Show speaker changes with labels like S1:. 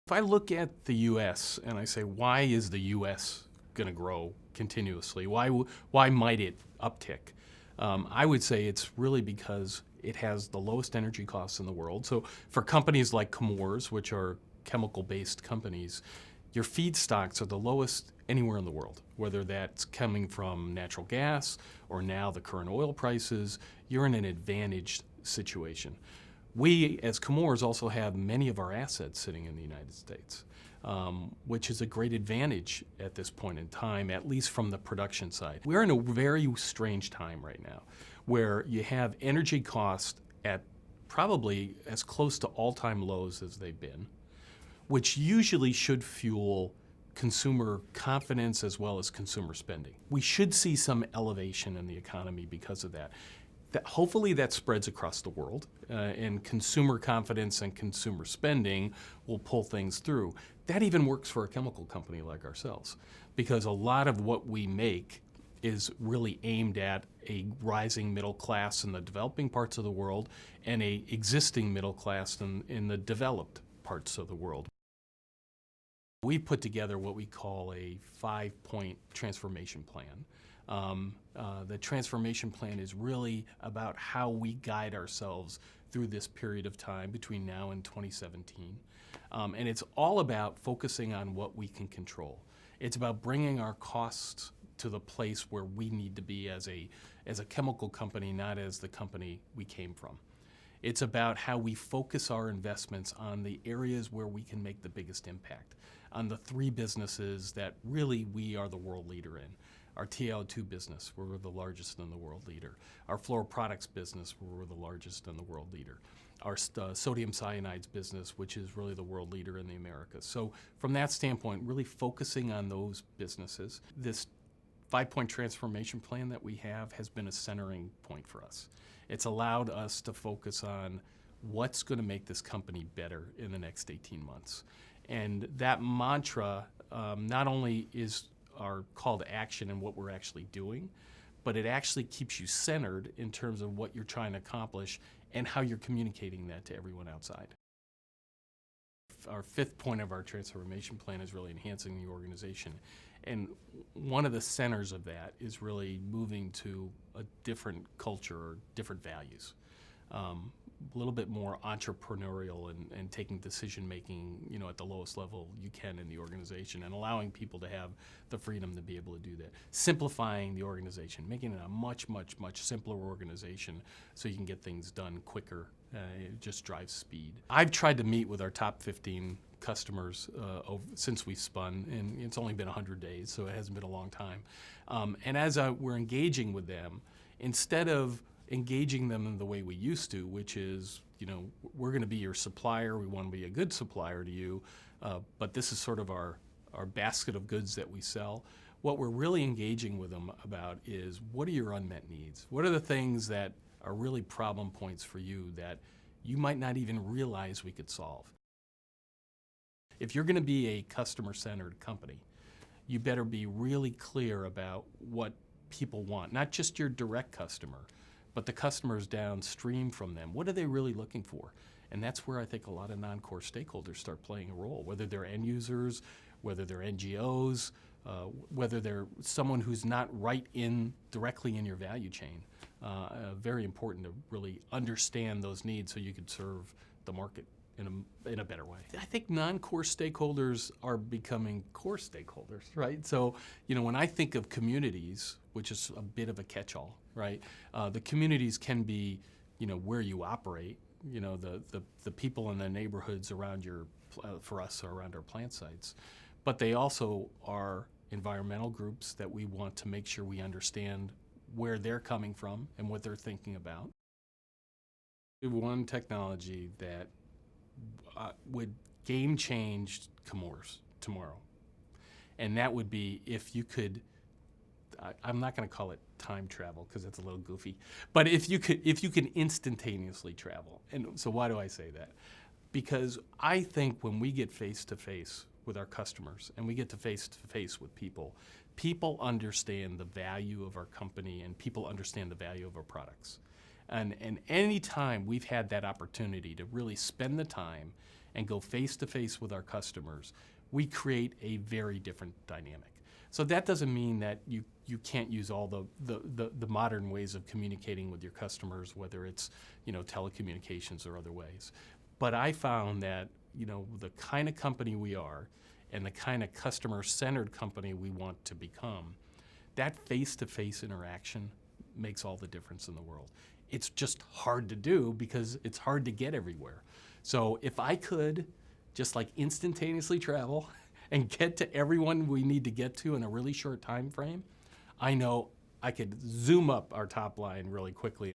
S1: If I look at the U.S. and I say, why is the U.S. going to grow continuously? Why might it uptick? I would say it's really because it has the lowest energy costs in the world. So for companies like Chemours, which are chemical-based companies, your feedstocks are the lowest anywhere in the world. Whether that's coming from natural gas or now the current oil prices, you're in an advantaged situation. We, as Chemours, also have many of our assets sitting in the United States, which is a great advantage at this point in time, at least from the production side. We're in a very strange time right now, where you have energy costs at probably as close to all-time lows as they've been, which usually should fuel consumer confidence as well as consumer spending. We should see some elevation in the economy because of that. Hopefully that spreads across the world, and consumer confidence and consumer spending will pull things through. That even works for a chemical company like ourselves, because a lot of what we make is really aimed at a rising middle class in the developing parts of the world and a existing middle class in the developed parts of the world. We put together what we call a 5-point transformation plan. The transformation plan is really about how we guide ourselves through this period of time between now and 2017. And it's all about focusing on what we can control. It's about bringing our costs to the place where we need to be as a chemical company, not as the company we came from. It's about how we focus our investments on the areas where we can make the biggest impact, on the 3 businesses that really we are the world leader in. Our TiO2 business, where we're the largest and the world leader. Our fluoroproducts business, where we're the largest and the world leader. Our sodium cyanides business, which is really the world leader in the Americas. So from that standpoint, really focusing on those businesses. This 5-point transformation plan that we have has been a centering point for us. It's allowed us to focus on what's going to make this company better in the next 18 months. And that mantra not only is our call to action and what we're actually doing, but it actually keeps you centered in terms of what you're trying to accomplish and how you're communicating that to everyone outside. Our 5th point of our transformation plan is really enhancing the organization. And one of the centers of that is really moving to a different culture or different values. A little bit more entrepreneurial and taking decision-making, at the lowest level you can in the organization, and allowing people to have the freedom to be able to do that. Simplifying the organization, making it a much, much, much simpler organization so you can get things done quicker. It just drives speed. I've tried to meet with our top 15 customers since we spun, and it's only been 100 days, so it hasn't been a long time. And as we're engaging with them, instead of engaging them in the way we used to, which is, we're going to be your supplier, we want to be a good supplier to you, but this is sort of our basket of goods that we sell. What we're really engaging with them about is, what are your unmet needs? What are the things that are really problem points for you that you might not even realize we could solve? If you're going to be a customer-centered company, you better be really clear about what people want, not just your direct customer, but the customers downstream from them. What are they really looking for? And that's where I think a lot of non-core stakeholders start playing a role, whether they're end users, whether they're NGOs, whether they're someone who's not directly in your value chain. Very important to really understand those needs so you could serve the market in a better way. I think non-core stakeholders are becoming core stakeholders, right? So, when I think of communities, which is a bit of a catch-all, right? The communities can be, where you operate, the people in the neighborhoods around for us, around our plant sites. But they also are environmental groups that we want to make sure we understand where they're coming from and what they're thinking about. One technology that would game change Chemours tomorrow. And that would be if you could, I'm not going to call it time travel because it's a little goofy, but if you can instantaneously travel. And so why do I say that? Because I think when we get face-to-face with our customers and we get to face-to-face with people, people understand the value of our company and people understand the value of our products. And any time we've had that opportunity to really spend the time and go face to face with our customers, we create a very different dynamic. So that doesn't mean that you can't use all the modern ways of communicating with your customers, whether it's telecommunications or other ways. But I found that the kind of company we are and the kind of customer-centered company we want to become, that face-to-face interaction makes all the difference in the world. It's just hard to do because it's hard to get everywhere. So if I could just instantaneously travel and get to everyone we need to get to in a really short time frame, I know I could zoom up our top line really quickly.